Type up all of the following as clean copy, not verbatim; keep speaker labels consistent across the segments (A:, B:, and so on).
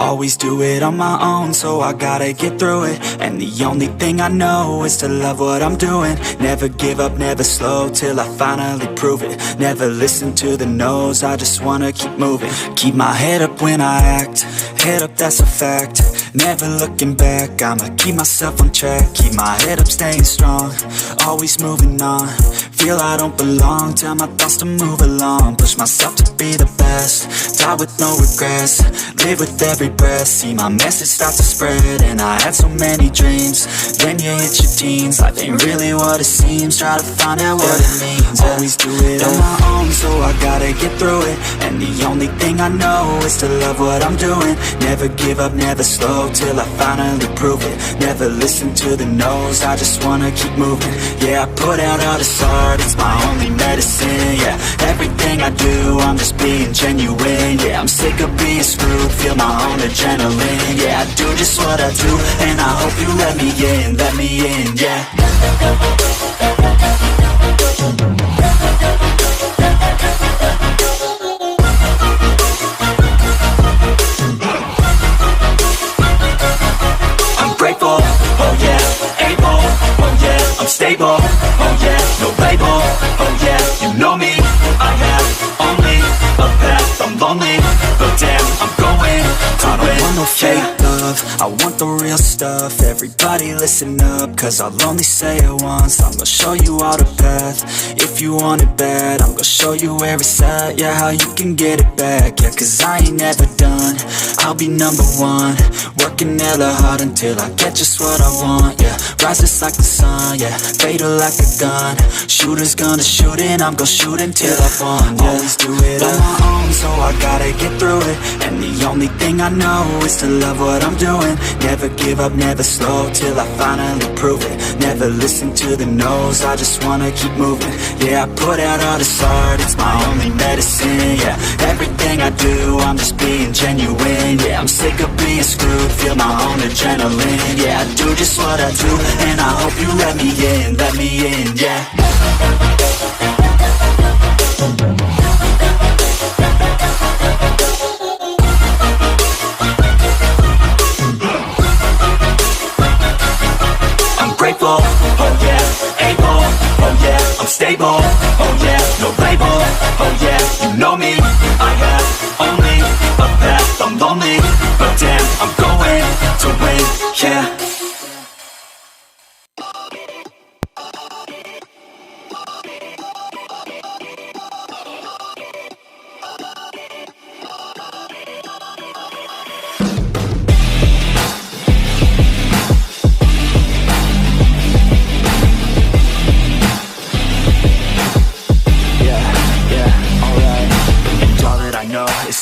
A: Always do it on my own, so I gotta get through it. And the only thing I know is to love what I'm doing. Never give up, never slow, till I finally prove it. Never listen to the no's, I just wanna keep moving. Keep my head up when I act, head up, that's a fact. Never looking back, I'ma keep myself on track. Keep my head up, staying strong, always moving on. Feel I don't belong, tell my thoughts to move along. Push myself to be the best, die with no regrets. Live with every breath, see my message start to spread. And I had so many dreams, then you hit your teens. Life ain't really what it seems, try to find out what it means. Always do it on my own, so I gotta get through it. And the only thing I know is to love what I'm doing. Never give up, never slow, till I finally prove it. Never listen to the no's, I just wanna keep moving. Yeah, I put out all this art, it's my only medicine. Yeah, everything I do, I'm just being genuine. Yeah, I'm sick of being screwed, feel my own adrenaline. Yeah, I do just what I do, and I hope you let me in, yeah. I'm grateful, oh yeah, able, oh yeah, I'm stable, oh yeah, no label, oh yeah, you know me, I have only a path, I'm lonely, but damn, I'm going to win. I don't want no fake love, I want the real stuff. Everybody listen up, cause I'll only say it once. I'm gonna show you all the path, if you want it bad. I'm gonna show you where it's at, yeah, how you can get it back. Yeah, cause I ain't never done, I'll be number one. Working hella hard until I get just what I want, yeah. Rises like the sun, yeah, fatal like a gun. Shooter's gonna shoot and I'm gonna shoot until I won, yeah. Always do it on my own, so I gotta get through it. And the only thing I know is to love what I'm doing. Never give up, never slow, till I finally prove it. Never listen to the no's, I just wanna keep moving. Yeah, I put out all this art, it's my only medicine. Yeah, everything I do, I'm just being genuine. Yeah, I'm sick of being screwed, feel my own adrenaline. Yeah, I do just what I do, and I hope you let me in, yeah. Grateful, oh yeah, able, oh yeah, I'm stable, oh yeah, no label, oh yeah, you know me, I have only a path, I'm lonely, but damn, I'm going to win, yeah.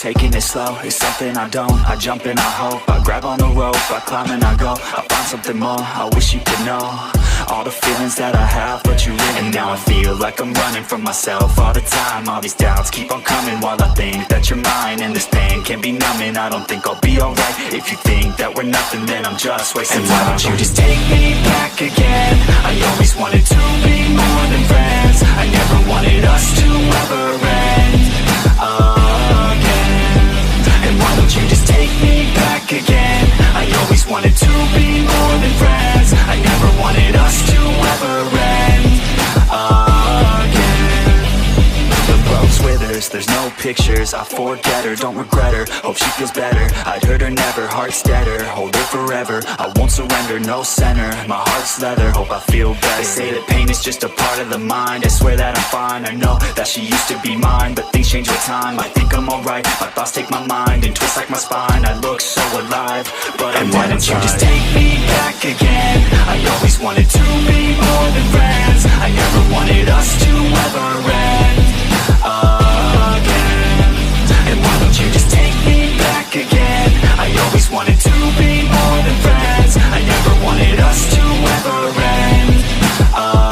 A: Taking it slow, it's something I don't. I jump and I hope, I grab on the rope, I climb and I go. I find something more, I wish you could know all the feelings that I have, but you really. And now I feel like I'm running from myself all the time. All these doubts keep on coming while I think that you're mine. And this pain can be numbing, I don't think I'll be alright. If you think that we're nothing, then I'm just wasting time. And why don't you just take me back again? I always wanted to be more than friends. I never wanted us to ever end again. And why don't you just take me back again? I always wanted to be more than friends. I never wanted us to ever end again. The rose withers, there's no pictures. I forget her, don't regret her. Hope she feels better, I'd hurt her never. Heart steadier, hold her forever. I won't surrender, no center. My heart's leather, hope I feel better. They say that pain is just a part of the mind. I swear that I'm fine, I know that she used to be mine. But things change with time, I think I'm alright. My thoughts take my mind and twist like my spine. I look so alive, but I'm dead inside. Why don't you just take me back again? I always wanted to be more than friends. I never wanted us to ever end again. And why don't you just take me back again? I always wanted to be more than friends. I never wanted us to ever end again.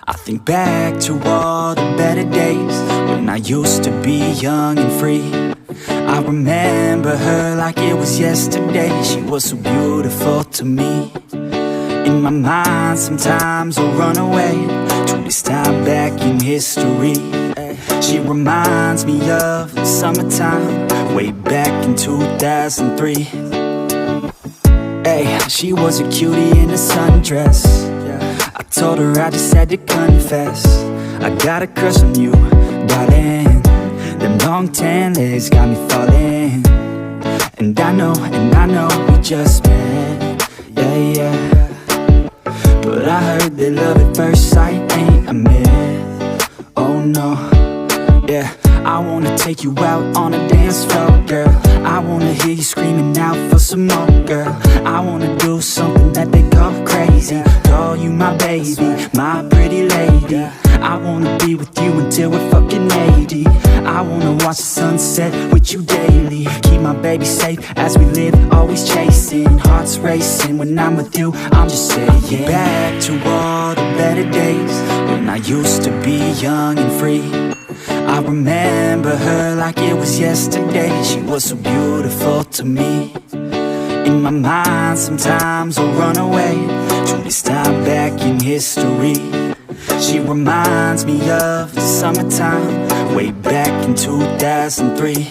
A: I think back to all the better days when I used to be young and free. I remember her like it was yesterday. She was so beautiful to me. In my mind sometimes I'll run away to this time back in history. She reminds me of the summertime, way back in 2003. Hey, she was a cutie in a sundress. I told her I just had to confess, I got a crush on you, darling. Them long tan legs got me falling. And I know we just met, yeah. But I heard that love at first sight ain't a myth. Oh no, yeah. I wanna take you out on a dance floor, girl. I wanna hear you screaming out for some more, girl. I wanna do something that they call crazy, call you my baby, my pretty lady. I wanna be with you until we're fucking 80. I wanna watch the sunset with you daily. Keep my baby safe as we live, always chasing. Hearts racing when I'm with you, I'm just saying. Back to all the better days when I used to be young and free. I remember her like it was yesterday. She was so beautiful to me. In my mind sometimes I'll run away to this time back in history. She reminds me of the summertime, way back in 2003.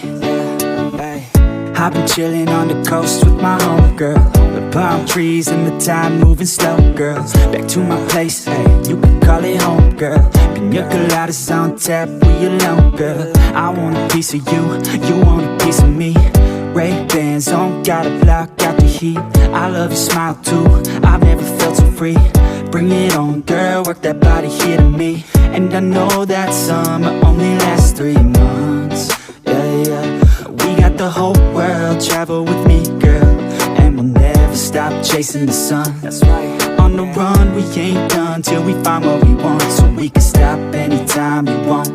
A: I've been chilling on the coast with my homegirl, the palm trees and the time moving slow, girls. Back to my place, hey, you can call it home, girl. Pina coladas on tap, we alone, girl. I want a piece of you, you want a piece of me. Ray-Bans on, gotta block out the heat. I love your smile too, I've never felt so free. Bring it on, girl, work that body here to me. And I know that summer only lasts 3 months, yeah. We got the whole world, travel with me, girl. And we'll never stop chasing the sun. That's right. On the run, we ain't done till we find what we want. So we can stop anytime you want.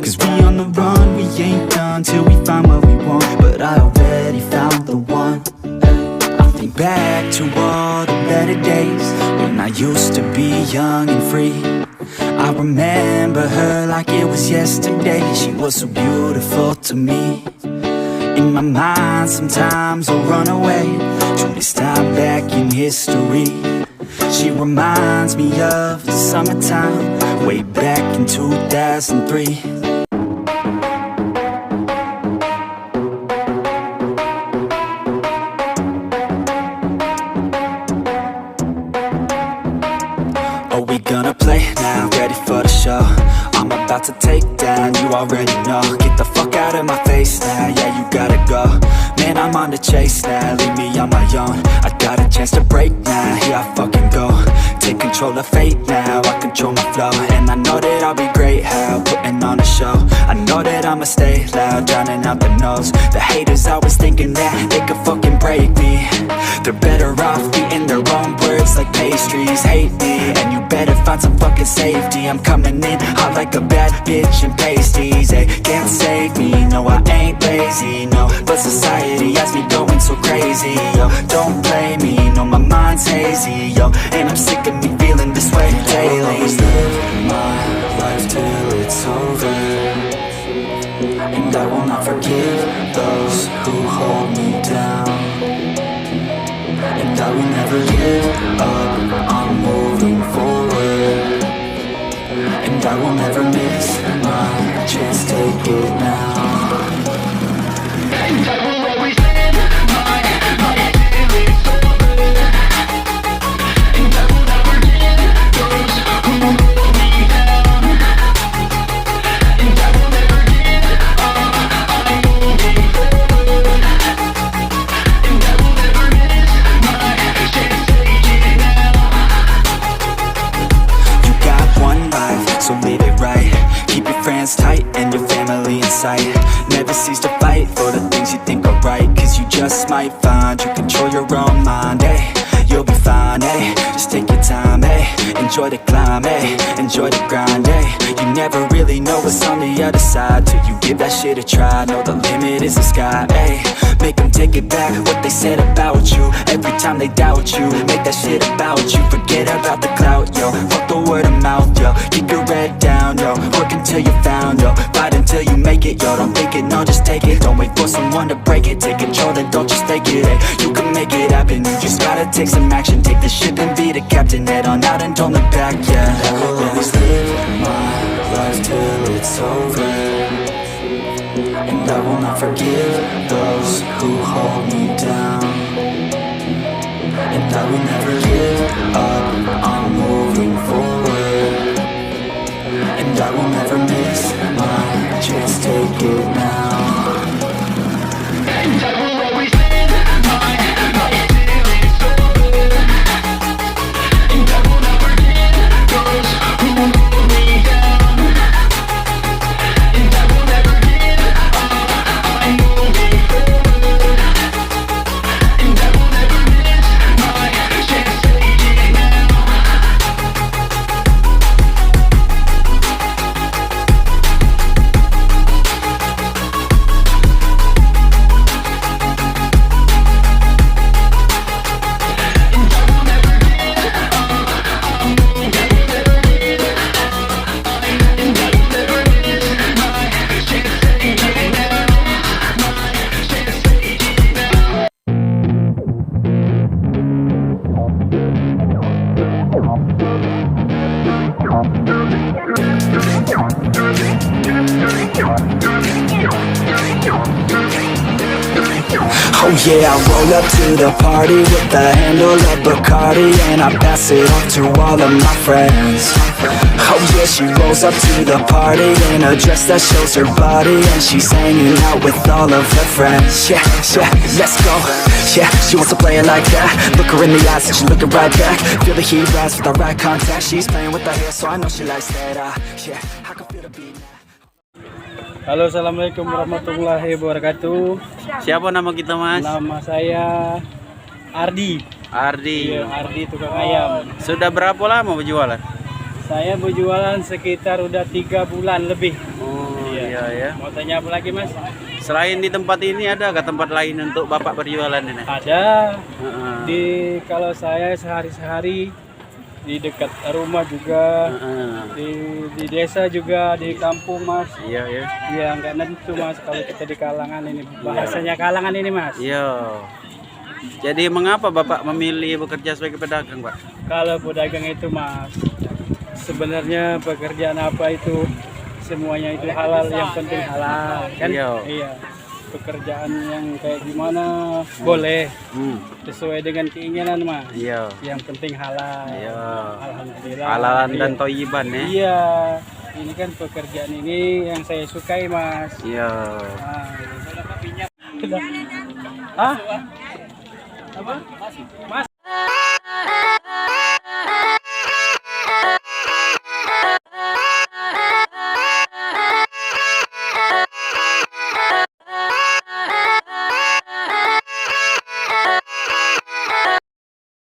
A: Cause we on the run, we ain't done till we find what we want. But I already found the one. I think back to all the better days when I used to be young and free. I remember her like it was yesterday. She was so beautiful to me. In my mind sometimes I'll run away to this time back in history. She reminds me of the summertime, way back in 2003. Are we gonna play now? Ready for the show? I'm about to take down, you already know. Get the fuck out of my face now, yeah, you gotta go. Man, I'm on the chase now, leave me on my own. I got a chance to break now, here I fucking go. Take control of fate now, I control my flow. And I know that I'll be great, how putting on a show. I know that I'ma stay loud, drowning out the noise. The haters always thinking that they could fucking break me. They're better off eating their own words like pastries. Hate me, and you better find some fucking safety. I'm coming in hot like a bad bitch and pasties. They can't save me, no I ain't lazy, no. But society has me going so crazy, yo. Don't blame me, no my mind's hazy, yo. And I'm sick of me feeling this way daily. I'll always live my life till it's over, and I will not forgive those who hold me down. And I will never give up, I'm moving forward. And I will never miss my chance, take it now. And I will always live my life till it's over. And I will never give those who hold me down. And I will never give up, I'm moving forward. And I will never miss my chance, take it now. You got one life, so live it right. Keep your friends tight and your family in sight. Never cease to fight for the things you think are right. Cause you just might find you control your own mind, eh? You'll be fine, eh? Just take your time, eh? Enjoy the climb, eh? Enjoy the grind, eh? You never really know what's on the other side till you give that shit a try. Know the limit is the sky, eh? Make them take it back, what they said about you. Every time they doubt you, make that shit about you. Forget about the clout, yo. Fuck the word of mouth, yo. Keep your head down, yo. Work until you're found, yo. Fight until till you make it. Yo, don't think it, no, just take it. Don't wait for someone to break it. Take control, then don't just take it. Hey, you can make it happen. You just gotta take some action. Take the ship and be the captain. Head on out and don't look back, yeah. I will always live my life till it's over, and I will not forgive those who hold me down. And I will never give up, I'm moving forward, and I will never miss my chance, take it now. And I will always live my life till it's over, and I will not forgive those who hold me down. And I will never give up, I'm moving forward, and I will never miss my chance, take it now. Oh yeah, I roll up to the party with the handle of Bacardi, and I pass it on to all of my friends. Oh yeah, she rolls up to the party in a dress that shows her body, and she's hanging out with all of her friends. Yeah, yeah, let's go. Yeah, she wants to play it like that. Look her in the eyes and she looking right back. Feel the heat rise with the right contact. She's playing with her hair, so I know she likes that. Yeah, I can feel the beat now.
B: Halo, assalamualaikum warahmatullahi wabarakatuh.
C: Siapa nama kita, Mas?
B: Nama saya Ardi.
C: Ardi.
B: Iya, Ardi tukang ayam.
C: Sudah berapa lama berjualan?
B: Saya berjualan sekitar udah 3 bulan lebih.
C: Oh iya ya.
B: Mau tanya apa lagi, Mas?
C: Selain di tempat ini ada nggak tempat lain untuk Bapak berjualan ini?
B: Ada. Kalau saya sehari-hari di dekat rumah juga, di desa juga, di kampung, Mas.
C: Iya ya.
B: Iya, nggak nentu, Mas, kalau kita di kalangan ini. Bahasanya kalangan ini, Mas.
C: Iya. Jadi mengapa Bapak memilih bekerja sebagai pedagang, Pak?
B: Kalau pedagang itu, Mas, sebenarnya pekerjaan apa itu semuanya itu halal, yang penting halal kan. Iya, pekerjaan yang kayak gimana boleh sesuai dengan keinginan, Mas.
C: Iya,
B: yang penting halal.
C: Iya,
B: alhamdulillah,
C: halalan dan toyiban ya.
B: Iya, ini kan pekerjaan ini yang saya sukai, Mas.
C: Iya.
B: Hah? Apa? Mas?